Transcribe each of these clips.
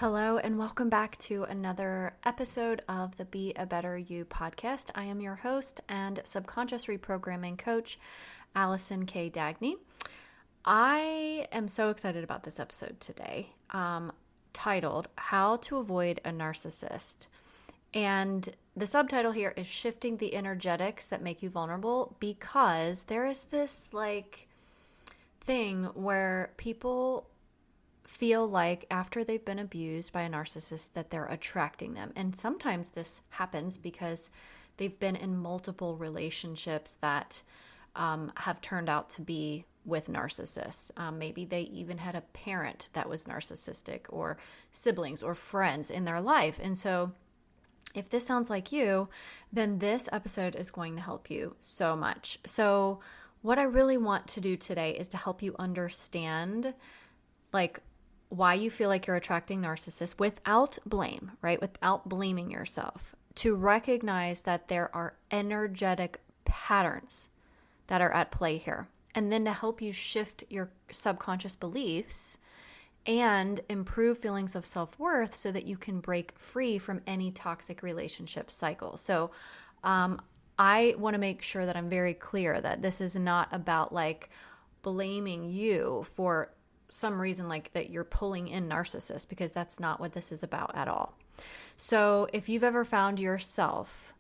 Hello, and welcome back to another episode of the Be a Better You podcast. I am your host and subconscious reprogramming coach, Allison K. Dagny. I am so excited about this episode today, titled How to Avoid a Narcissist. And the subtitle here is Shifting the Energetics That Make You Vulnerable, because there is this thing where people feel like after they've been abused by a narcissist that they're attracting them. And sometimes this happens because they've been in multiple relationships that have turned out to be with narcissists. Maybe they even had a parent that was narcissistic, or siblings or friends in their life. And so if this sounds like you, then this episode is going to help you so much. So what I really want to do today is to help you understand why you feel like you're attracting narcissists without blame, right? Without blaming yourself. To recognize that there are energetic patterns that are at play here. And then to help you shift your subconscious beliefs and improve feelings of self-worth so that you can break free from any toxic relationship cycle. So I want to make sure that I'm very clear that this is not about blaming you for some reason that you're pulling in narcissists, because that's not what this is about at all. So if you've ever found yourself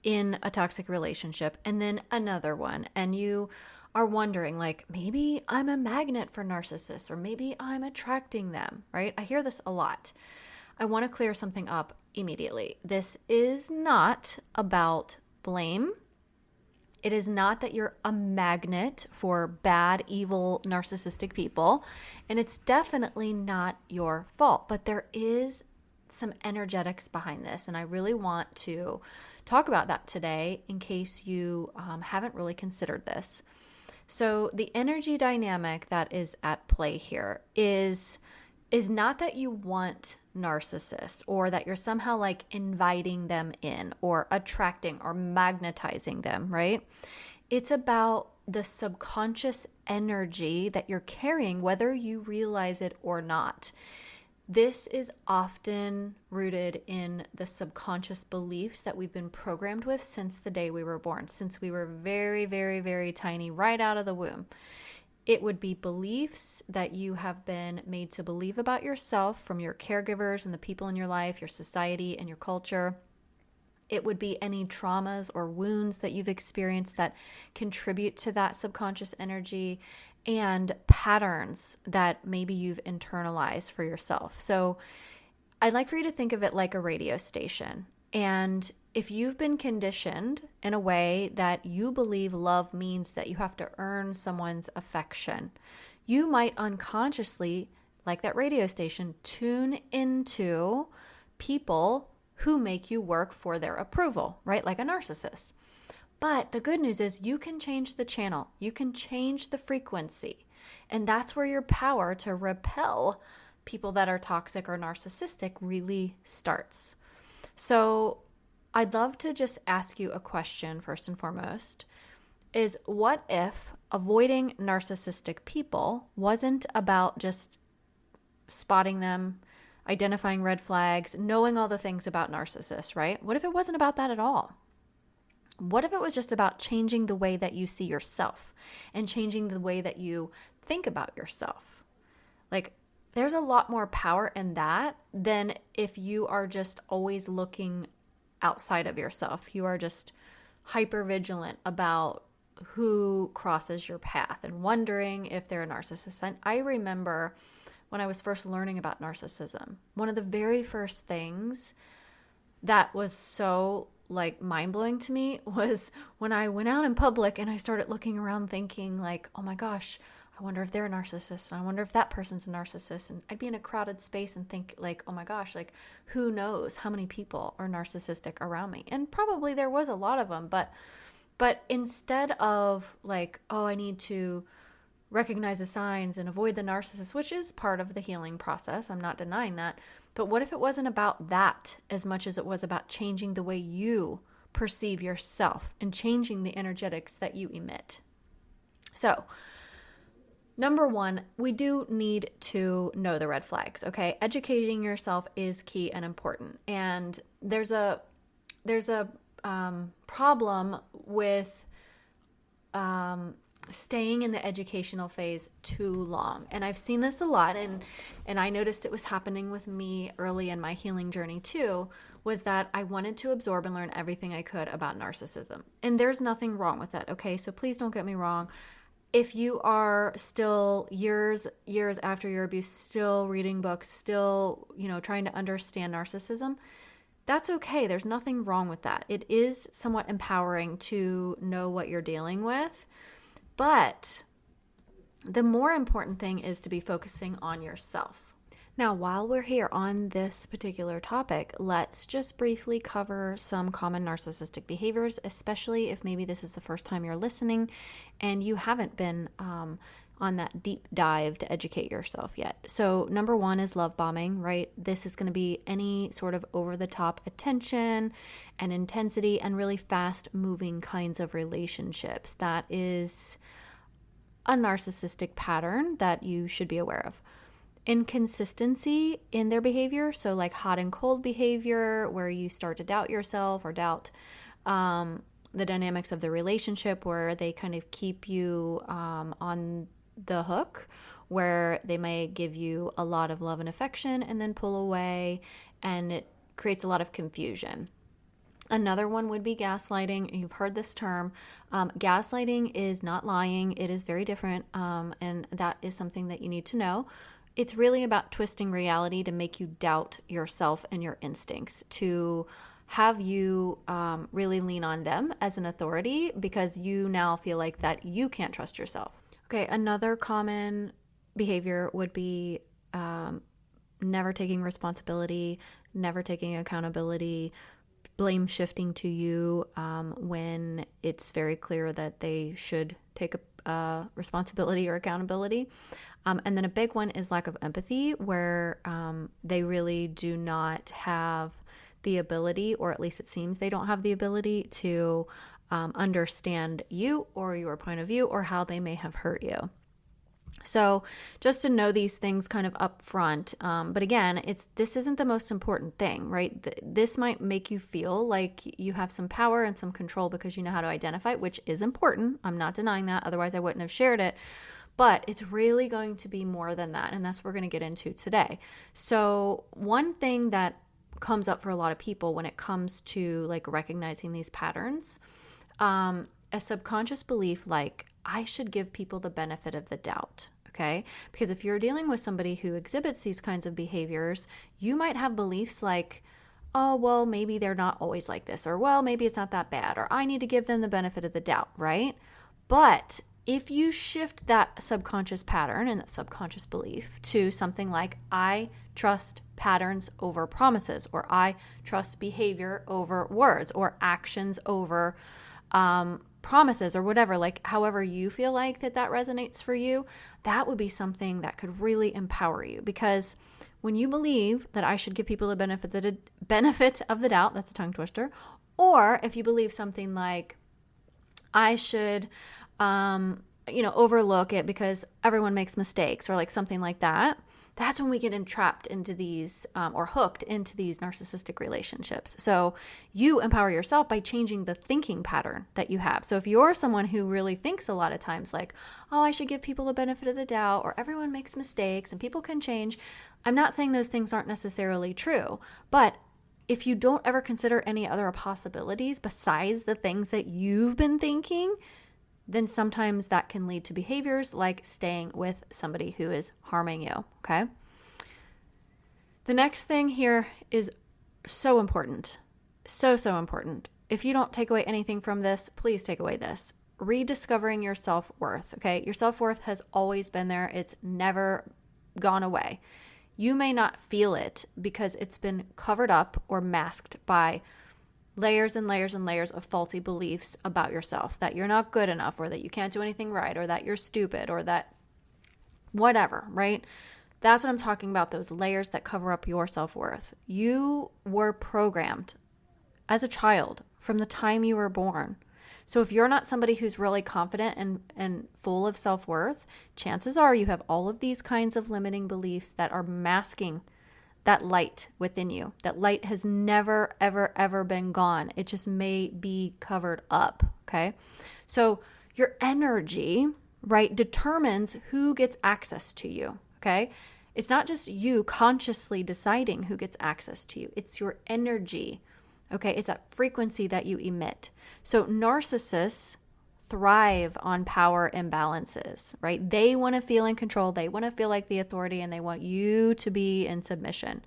in a toxic relationship and then another one, and you are wondering maybe I'm a magnet for narcissists, or maybe I'm attracting them, right? I hear this a lot. I want to clear something up immediately. This is not about blame. It is not that you're a magnet for bad, evil, narcissistic people, and it's definitely not your fault, but there is some energetics behind this, and I really want to talk about that today in case you haven't really considered this. So the energy dynamic that is at play here is not that you want narcissists, or that you're somehow inviting them in or attracting or magnetizing them, right? It's about the subconscious energy that you're carrying, whether you realize it or not. This is often rooted in the subconscious beliefs that we've been programmed with since the day we were born, since we were very, very, very tiny, right out of the womb. It would be beliefs that you have been made to believe about yourself from your caregivers and the people in your life, your society and your culture. It would be any traumas or wounds that you've experienced that contribute to that subconscious energy, and patterns that maybe you've internalized for yourself. So I'd like for you to think of it like a radio station. And if you've been conditioned in a way that you believe love means that you have to earn someone's affection, you might unconsciously, like that radio station, tune into people who make you work for their approval, right? Like a narcissist. But the good news is you can change the channel. You can change the frequency. And that's where your power to repel people that are toxic or narcissistic really starts. So I'd love to just ask you a question first and foremost, is what if avoiding narcissistic people wasn't about just spotting them, identifying red flags, knowing all the things about narcissists, right? What if it wasn't about that at all? What if it was just about changing the way that you see yourself and changing the way that you think about yourself? There's a lot more power in that than if you are just always looking outside of yourself. You are just hyper vigilant about who crosses your path and wondering if they're a narcissist. And I remember when I was first learning about narcissism, one of the very first things that was so mind-blowing to me was when I went out in public and I started looking around thinking oh my gosh, I wonder if they're a narcissist, and I wonder if that person's a narcissist. And I'd be in a crowded space and think oh my gosh, who knows how many people are narcissistic around me? And probably there was a lot of them, but instead of oh, I need to recognize the signs and avoid the narcissist, which is part of the healing process, I'm not denying that. But what if it wasn't about that as much as it was about changing the way you perceive yourself and changing the energetics that you emit? So Number one, we do need to know the red flags, okay? Educating yourself is key and important. And there's a problem with staying in the educational phase too long. And I've seen this a lot, and I noticed it was happening with me early in my healing journey too, was that I wanted to absorb and learn everything I could about narcissism. And there's nothing wrong with that, okay? So please don't get me wrong. If you are still years after your abuse, still reading books, still, trying to understand narcissism, that's okay. There's nothing wrong with that. It is somewhat empowering to know what you're dealing with. But the more important thing is to be focusing on yourself. Now, while we're here on this particular topic, let's just briefly cover some common narcissistic behaviors, especially if maybe this is the first time you're listening and you haven't been on that deep dive to educate yourself yet. So number one is love bombing, right? This is going to be any sort of over-the-top attention and intensity and really fast-moving kinds of relationships. That is a narcissistic pattern that you should be aware of. Inconsistency in their behavior, so like hot and cold behavior where you start to doubt yourself or doubt the dynamics of the relationship, where they kind of keep you on the hook, where they may give you a lot of love and affection and then pull away, and it creates a lot of confusion. Another one would be gaslighting. You've heard this term. Gaslighting is not lying. It is very different, and that is something that you need to know. It's really about twisting reality to make you doubt yourself and your instincts, to have you really lean on them as an authority because you now feel like that you can't trust yourself. Okay, another common behavior would be never taking responsibility, never taking accountability, blame shifting to you when it's very clear that they should take responsibility or accountability. And then a big one is lack of empathy, where they really do not have the ability, or at least it seems they don't have the ability to understand you or your point of view or how they may have hurt you. So just to know these things kind of up front. But again, this isn't the most important thing, right? This might make you feel like you have some power and some control because you know how to identify it, which is important. I'm not denying that. Otherwise, I wouldn't have shared it. But it's really going to be more than that. And that's what we're going to get into today. So one thing that comes up for a lot of people when it comes to like recognizing these patterns, a subconscious belief like, I should give people the benefit of the doubt, okay? Because if you're dealing with somebody who exhibits these kinds of behaviors, you might have beliefs like, oh, well, maybe they're not always like this, or well, maybe it's not that bad, or I need to give them the benefit of the doubt, right? But if you shift that subconscious pattern and that subconscious belief to something like, I trust patterns over promises, or I trust behavior over words, or actions over promises, or whatever, like however you feel like that resonates for you, that would be something that could really empower you. Because when you believe that I should give people the benefit of the doubt, that's a tongue twister, or if you believe something like I should overlook it because everyone makes mistakes, or like something like that, that's when we get entrapped into these or hooked into these narcissistic relationships. So you empower yourself by changing the thinking pattern that you have. So if you're someone who really thinks a lot of times like, oh, I should give people the benefit of the doubt, or everyone makes mistakes and people can change, I'm not saying those things aren't necessarily true, but if you don't ever consider any other possibilities besides the things that you've been thinking, then sometimes that can lead to behaviors like staying with somebody who is harming you, okay? The next thing here is so important. So important. If you don't take away anything from this, please take away this. Rediscovering your self-worth, okay? Your self-worth has always been there. It's never gone away. You may not feel it because it's been covered up or masked by layers and layers and layers of faulty beliefs about yourself, that you're not good enough, or that you can't do anything right, or that you're stupid, or that whatever, right? That's what I'm talking about, those layers that cover up your self-worth. You were programmed as a child from the time you were born So if you're not somebody who's really confident and full of self-worth, chances are you have all of these kinds of limiting beliefs that are masking that light within you. That light has never, ever, ever been gone. It just may be covered up, okay? So your energy, right, determines who gets access to you, okay? It's not just you consciously deciding who gets access to you. It's your energy, okay? It's that frequency that you emit. So narcissists thrive on power imbalances, right? They want to feel in control. They want to feel like the authority, and they want you to be in submission.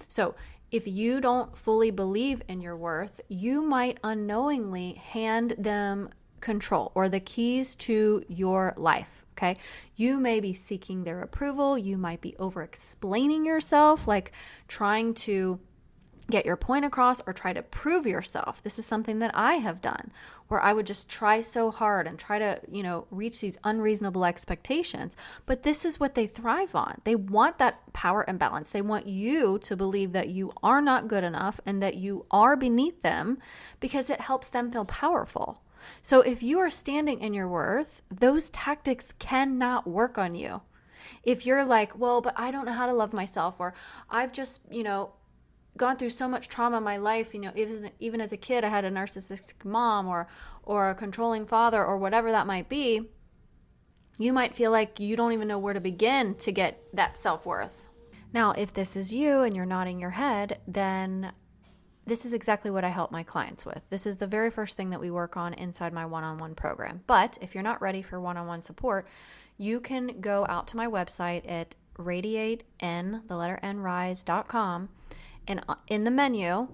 So if you don't fully believe in your worth, you might unknowingly hand them control or the keys to your life, okay? You may be seeking their approval. You might be over-explaining yourself, like trying to get your point across or try to prove yourself. This is something that I have done, where I would just try so hard and try to, reach these unreasonable expectations. But this is what they thrive on. They want that power imbalance. They want you to believe that you are not good enough and that you are beneath them, because it helps them feel powerful. So if you are standing in your worth, those tactics cannot work on you. If you're like, well, but I don't know how to love myself, or I've just, gone through so much trauma in my life, even as a kid, I had a narcissistic mom or a controlling father or whatever that might be, you might feel like you don't even know where to begin to get that self-worth. Now, if this is you and you're nodding your head, then this is exactly what I help my clients with. This is the very first thing that we work on inside my one-on-one program. But if you're not ready for one-on-one support, you can go out to my website at radiatenrise.com. And in the menu,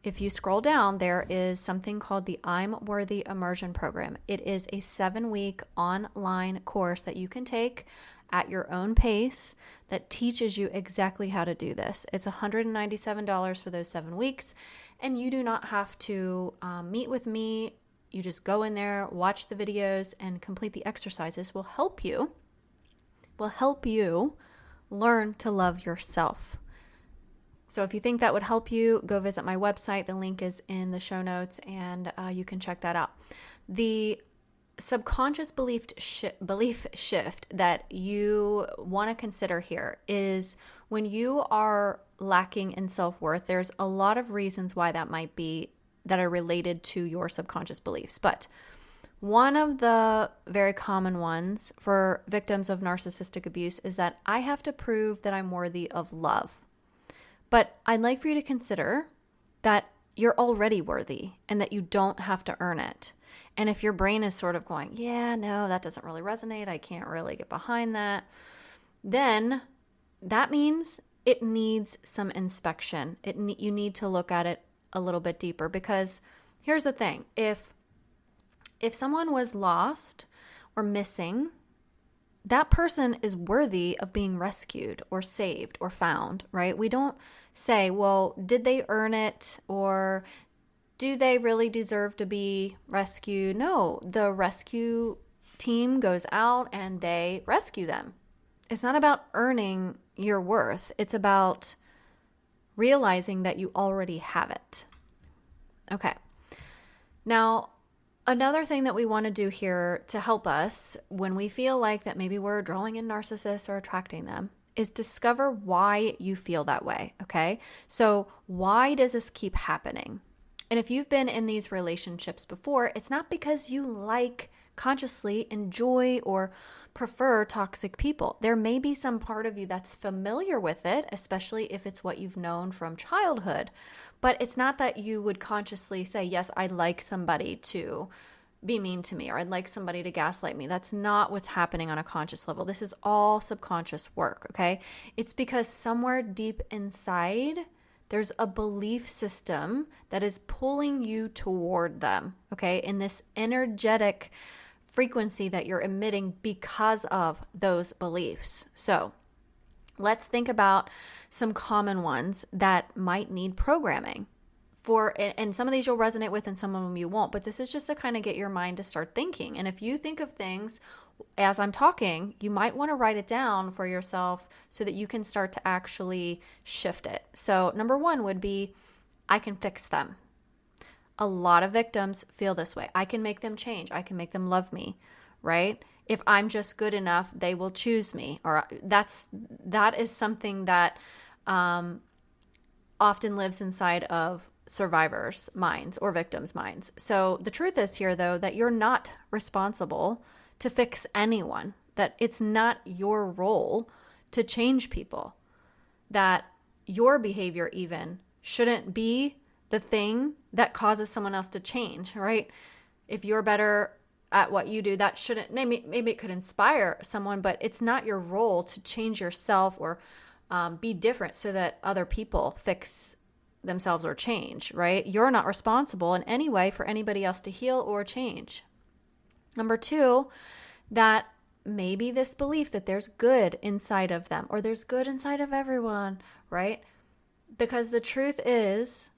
if you scroll down, there is something called the I'm Worthy Immersion Program. It is a 7-week online course that you can take at your own pace that teaches you exactly how to do this. It's $197 for those 7 weeks, and you do not have to meet with me. You just go in there, watch the videos, and complete the exercises. Will help you learn to love yourself. So if you think that would help you, go visit my website. The link is in the show notes, and you can check that out. The subconscious belief shift that you want to consider here is when you are lacking in self-worth, there's a lot of reasons why that might be that are related to your subconscious beliefs. But one of the very common ones for victims of narcissistic abuse is that I have to prove that I'm worthy of love. But I'd like for you to consider that you're already worthy and that you don't have to earn it. And if your brain is sort of going, yeah, no, that doesn't really resonate, I can't really get behind that, then that means it needs some inspection. You need to look at it a little bit deeper, because here's the thing. If someone was lost or missing, that person is worthy of being rescued or saved or found, right? We don't say, well, did they earn it, or do they really deserve to be rescued? No, the rescue team goes out and they rescue them. It's not about earning your worth. It's about realizing that you already have it. Okay. Now, another thing that we want to do here to help us when we feel like that maybe we're drawing in narcissists or attracting them is discover why you feel that way, okay? So why does this keep happening? And if you've been in these relationships before, it's not because you consciously enjoy or prefer toxic people. There may be some part of you that's familiar with it, especially if it's what you've known from childhood. But it's not that you would consciously say, yes, I'd like somebody to be mean to me, or I'd like somebody to gaslight me. That's not what's happening on a conscious level. This is all subconscious work, okay? It's because somewhere deep inside, there's a belief system that is pulling you toward them, okay? In this energetic frequency that you're emitting because of those beliefs. So let's think about some common ones that might need programming. And some of these you'll resonate with and some of them you won't, but this is just to kind of get your mind to start thinking. And if you think of things as I'm talking, you might want to write it down for yourself so that you can start to actually shift it. So number one would be, I can fix them. A lot of victims feel this way. I can make them change. I can make them love me, right? If I'm just good enough, they will choose me. Or that is something that often lives inside of survivors' minds or victims' minds. So the truth is here, though, that you're not responsible to fix anyone, that it's not your role to change people, that your behavior even shouldn't be the thing that causes someone else to change, right? If you're better at what you do, that shouldn't, maybe it could inspire someone, but it's not your role to change yourself or be different so that other people fix themselves or change, right? You're not responsible in any way for anybody else to heal or change. Number two, that maybe this belief that there's good inside of them or there's good inside of everyone, right? Because the truth is,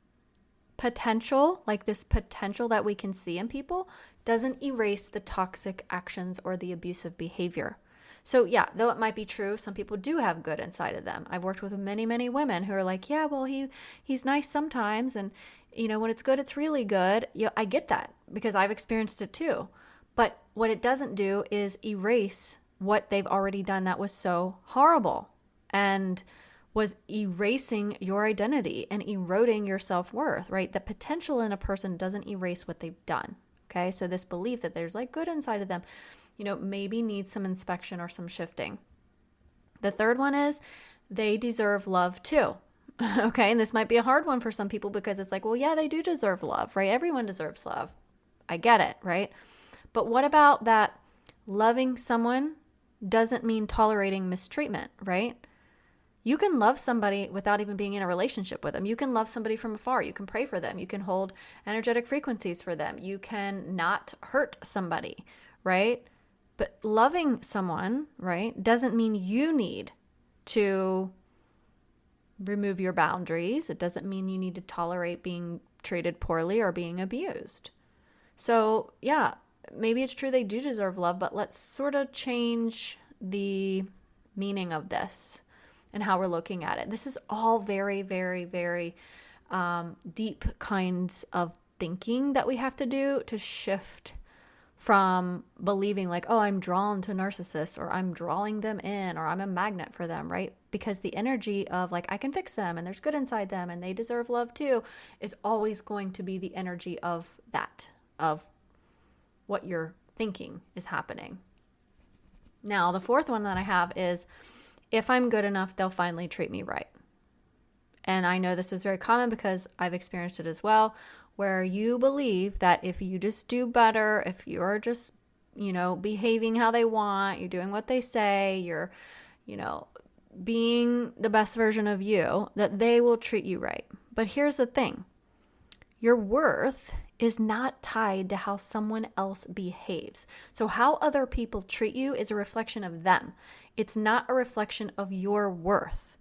potential, like this potential that we can see in people, doesn't erase the toxic actions or the abusive behavior. So yeah, though it might be true, some people do have good inside of them. I've worked with many, many women who are like, yeah, well, he's nice sometimes. And, when it's good, it's really good. I get that because I've experienced it too. But what it doesn't do is erase what they've already done that was so horrible and was erasing your identity and eroding your self-worth, right? The potential in a person doesn't erase what they've done, okay? So this belief that there's like good inside of them, maybe needs some inspection or some shifting. The third one is they deserve love too, okay? And this might be a hard one for some people because it's like, well, yeah, they do deserve love, right? Everyone deserves love. I get it, right? But what about that loving someone doesn't mean tolerating mistreatment, right? You can love somebody without even being in a relationship with them. You can love somebody from afar. You can pray for them. You can hold energetic frequencies for them. You can not hurt somebody, right? But loving someone, right, doesn't mean you need to remove your boundaries. It doesn't mean you need to tolerate being treated poorly or being abused. So, yeah, maybe it's true they do deserve love, but let's sort of change the meaning of this and how we're looking at it. This is all very, very, very deep kinds of thinking that we have to do to shift from believing like, oh, I'm drawn to narcissists or I'm drawing them in or I'm a magnet for them, right? Because the energy of like, I can fix them and there's good inside them and they deserve love too is always going to be the energy of that, of what you're thinking is happening. Now, the fourth one that I have is, if I'm good enough, they'll finally treat me right. And I know this is very common because I've experienced it as well, where you believe that if you just do better, if you're just, behaving how they want, you're doing what they say, you're, being the best version of you, that they will treat you right. But here's the thing. Your worth is not tied to how someone else behaves. So how other people treat you is a reflection of them. It's not a reflection of your worth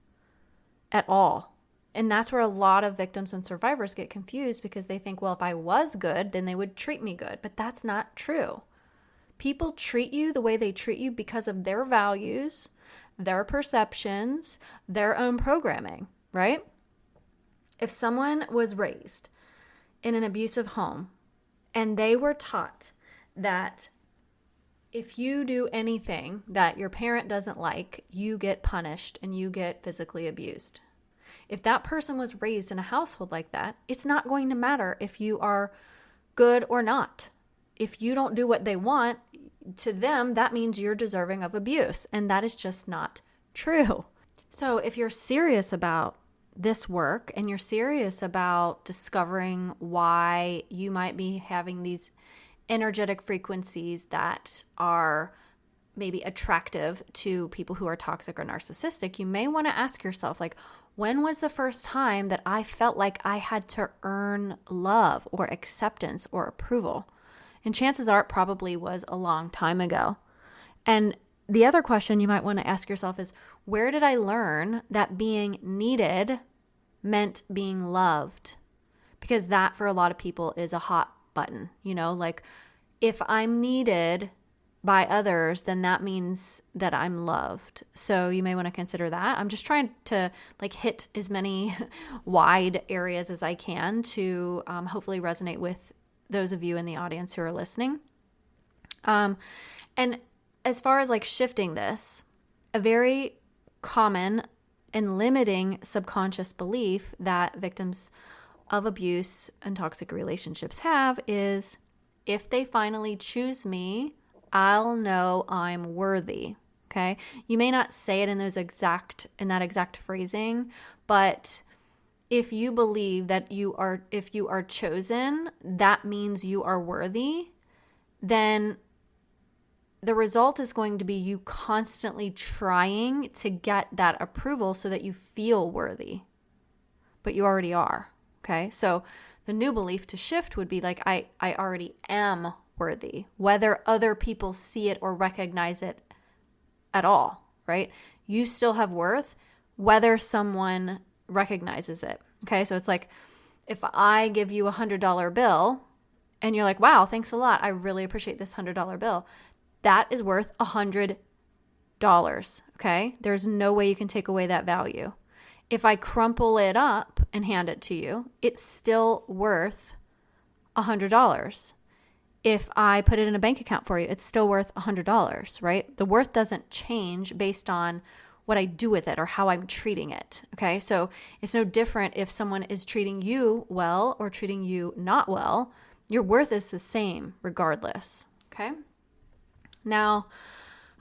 at all. And that's where a lot of victims and survivors get confused because they think, well, if I was good, then they would treat me good. But that's not true. People treat you the way they treat you because of their values, their perceptions, their own programming, right? If someone was raised in an abusive home and they were taught that if you do anything that your parent doesn't like, you get punished and you get physically abused. If that person was raised in a household like that, it's not going to matter if you are good or not. If you don't do what they want, to them, that means you're deserving of abuse. And that is just not true. So if you're serious about this work and you're serious about discovering why you might be having these energetic frequencies that are maybe attractive to people who are toxic or narcissistic, you may want to ask yourself, like, when was the first time that I felt like I had to earn love or acceptance or approval? And chances are it probably was a long time ago. And the other question you might want to ask yourself is, where did I learn that being needed meant being loved? Because that for a lot of people is a hot button, like if I'm needed, by others, then that means that I'm loved. So you may want to consider that. I'm just trying to like hit as many wide areas as I can to hopefully resonate with those of you in the audience who are listening. And as far as like shifting this, a very common and limiting subconscious belief that victims of abuse and toxic relationships have is, if they finally choose me, I'll know I'm worthy. Okay. You may not say it in that exact phrasing, but if you believe that if you are chosen, that means you are worthy, then the result is going to be you constantly trying to get that approval so that you feel worthy, but you already are. Okay. So the new belief to shift would be like, I already am worthy, whether other people see it or recognize it at all, right? You still have worth, whether someone recognizes it. Okay. So it's like, if I give you $100 bill and you're like, wow, thanks a lot, I really appreciate this $100 bill. That is worth $100. Okay. There's no way you can take away that value. If I crumple it up and hand it to you, it's still worth $100. If I put it in a bank account for you, it's still worth $100, right? The worth doesn't change based on what I do with it or how I'm treating it, okay? So it's no different if someone is treating you well or treating you not well. Your worth is the same regardless, okay? Now,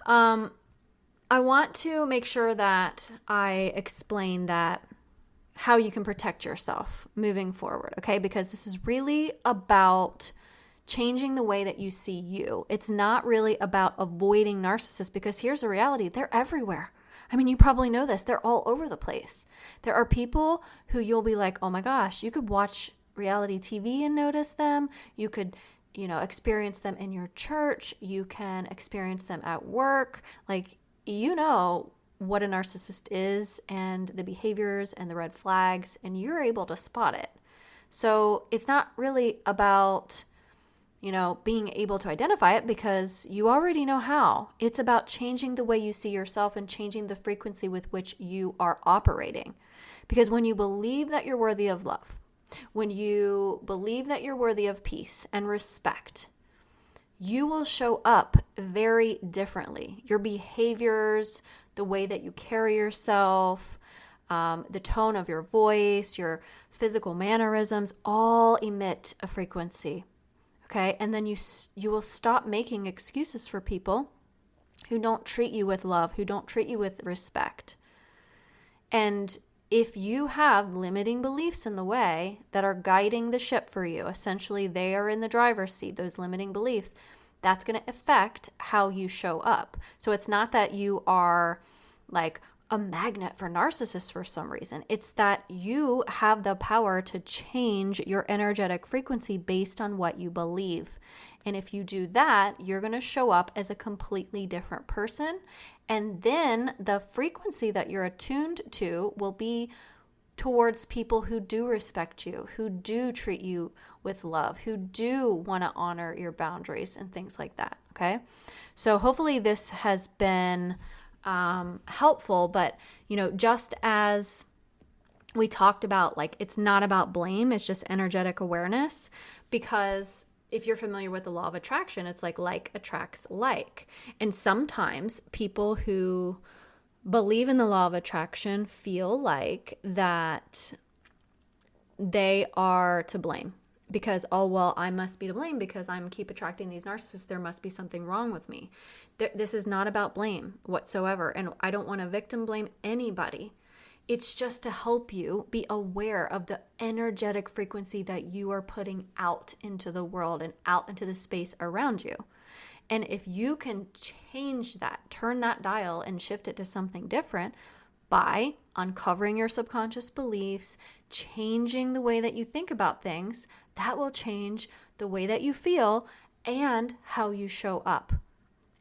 I want to make sure that I explain that how you can protect yourself moving forward, okay? Because this is really about changing the way that you see you. It's not really about avoiding narcissists, because here's the reality. They're everywhere. I mean, you probably know this. They're all over the place. There are people who you'll be like, oh my gosh, you could watch reality TV and notice them. You could, experience them in your church. You can experience them at work. Like, you know what a narcissist is and the behaviors and the red flags, and you're able to spot it. So it's not really about being able to identify it, because you already know how. It's about changing the way you see yourself and changing the frequency with which you are operating. Because when you believe that you're worthy of love, when you believe that you're worthy of peace and respect, you will show up very differently. Your behaviors, the way that you carry yourself, the tone of your voice, your physical mannerisms, all emit a frequency. Okay, and then you will stop making excuses for people who don't treat you with love, who don't treat you with respect. And if you have limiting beliefs in the way that are guiding the ship for you, essentially they are in the driver's seat, those limiting beliefs, that's going to affect how you show up. So it's not that you are like a magnet for narcissists for some reason. It's that you have the power to change your energetic frequency based on what you believe. And if you do that, you're going to show up as a completely different person. And then the frequency that you're attuned to will be towards people who do respect you, who do treat you with love, who do want to honor your boundaries and things like that. Okay. So hopefully this has been helpful, but just as we talked about, like, it's not about blame, it's just energetic awareness, because if you're familiar with the law of attraction, it's like attracts like. And sometimes people who believe in the law of attraction feel like that they are to blame, because, oh, well, I must be to blame because I'm keep attracting these narcissists. There must be something wrong with me. This is not about blame whatsoever. And I don't want to victim blame anybody. It's just to help you be aware of the energetic frequency that you are putting out into the world and out into the space around you. And if you can change that, turn that dial and shift it to something different by uncovering your subconscious beliefs, changing the way that you think about things, that will change the way that you feel and how you show up.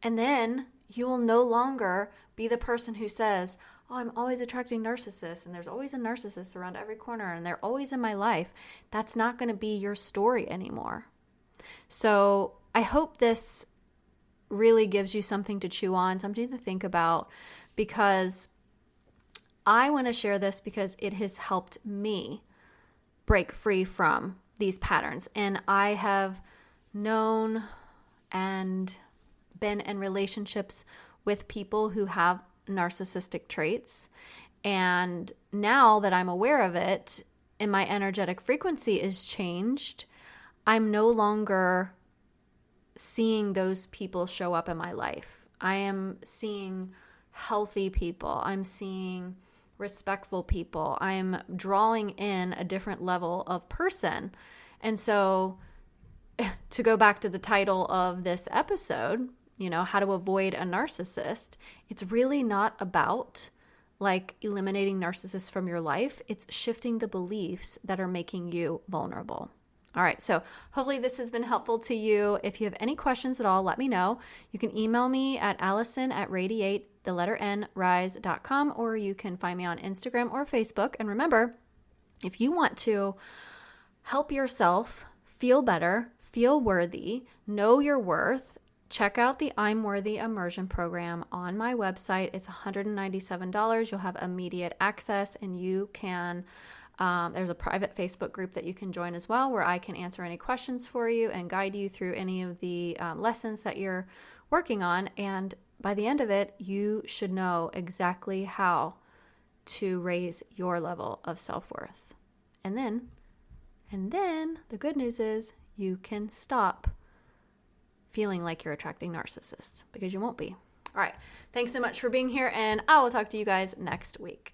And then you will no longer be the person who says, oh, I'm always attracting narcissists and there's always a narcissist around every corner and they're always in my life. That's not going to be your story anymore. So I hope this really gives you something to chew on, something to think about, because I want to share this because it has helped me break free from these patterns. And I have known and been in relationships with people who have narcissistic traits. And now that I'm aware of it and my energetic frequency is changed, I'm no longer seeing those people show up in my life. I am seeing healthy people. I'm seeing respectful people. I'm drawing in a different level of person. And so to go back to the title of this episode, how to avoid a narcissist, it's really not about like eliminating narcissists from your life. It's shifting the beliefs that are making you vulnerable. All right, so hopefully this has been helpful to you. If you have any questions at all, let me know. You can email me at allison@radiate_rise.com, or you can find me on Instagram or Facebook. And remember, if you want to help yourself feel better, feel worthy, know your worth, check out the I'm Worthy Immersion program on my website. It's $197. You'll have immediate access, and you can there's a private Facebook group that you can join as well, where I can answer any questions for you and guide you through any of the lessons that you're working on. And by the end of it, you should know exactly how to raise your level of self-worth. And then the good news is you can stop feeling like you're attracting narcissists, because you won't be. All right. Thanks so much for being here, and I will talk to you guys next week.